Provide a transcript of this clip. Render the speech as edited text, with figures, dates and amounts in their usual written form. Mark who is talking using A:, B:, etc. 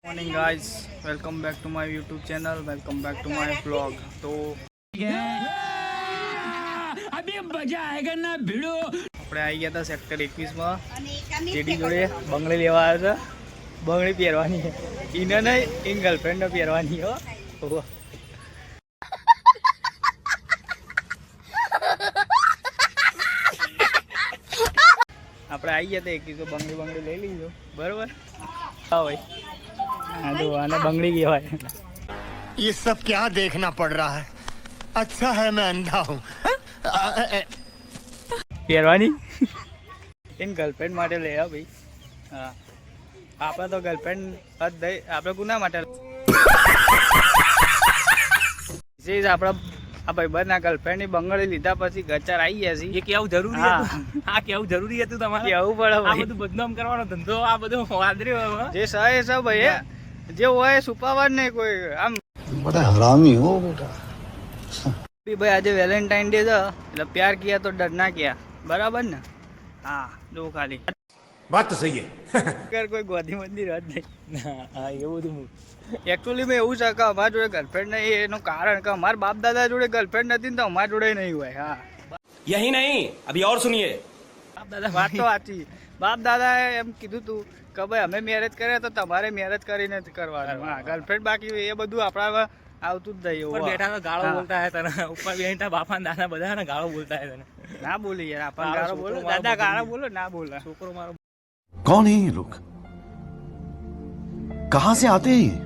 A: Morning guys, welcome back to my YouTube channel, welcome back to my blog. तो अभी मजा आएगा ना भिड़ो। આપણે આવી ગયા હતા સેક્ટર 21 માં જેડી જોડે બંગડી લેવા આવ્યા હતા। બંગડી પહેરવાની છે, ઈને નહીં ઇન ગર્લફ્રેન્ડ ને પહેરવાની હો। આપણે આવી ગયા હતા 21 બંગડી લઈ લીધો બરોબર। હા ભાઈ, हाँ तो आना बंगड़ी की है।
B: ये सब क्या देखना पड़ रहा है? अच्छा है मैं अंधा हूँ।
A: પહેરવાની इन गर्लफ्रेंड માટે લે ભાઈ। હા, આપણે તો ગર્લફ્રેન્ડ જ દઈ, આપણે ગુના માટે સીઝ આપણા આ ભાઈબંધ ના ગર્લફ્રેન્ડ ની બંગડી લીધા પછી ગચાર આવી ગયા છે।
C: એ કેવું જરૂરી હતું? આ કેવું જરૂરી હતું તમારે?
A: કેવું પડે
C: આ બધું બદનામ કરવાનો ધંધો, આ બધું વાદરી
A: જે સહે છે ભાઈ, જે હોય છુપાવવા નહીં કોઈ। આમ
D: बड़ा हरामी हो बेटा।
A: ભાઈ આજે વેલેન્ટાઇન ડે છે એટલે પ્યાર કિયા તો ડર ના કિયા, બરાબર ને? હા, જો ખાલી
B: बात तो सही है।
A: કર કોઈ ગોધી મંદિર જ નહીં।
C: હા એવું બધું
A: એકચ્યુઅલી મેં એવું છે કે અમારા જોડે ગર્લફ્રેન્ડ નહીં એનું કારણ કે અમારા બાપ દાદા જોડે ગર્લફ્રેન્ડ નથી ને તો અમારા જોડે નહીં હોય। હા,
E: यही नहीं, अभी और सुनिए।
A: બાપ દાદા વાત તો સાચી। બાપ દાદાએ એમ કીધું તું કે ભાઈ અમે મેરેજ કર્યા તો તમારે મેરેજ કરીને જ કરવાનું। હા, ગર્લફ્રેન્ડ બાકી એ બધું આપણા આવતું જ નહીં।
C: ઉપર
A: એવું
C: બેઠા તો ગાળો બોલતા હે તને, ઉપર બેઠા બાપા દાદા બધા ગાળો બોલતા હે તને।
A: ના બોલી યાર, આપણને
C: મારો
A: ગાળો બોલો,
C: છોકરો મારો
A: દાદા
C: બધું
A: ગાળો બોલો ના બોલે।
C: છોકરો મારો
D: कौन है ये लोग? कहाँ से आते हैं ये?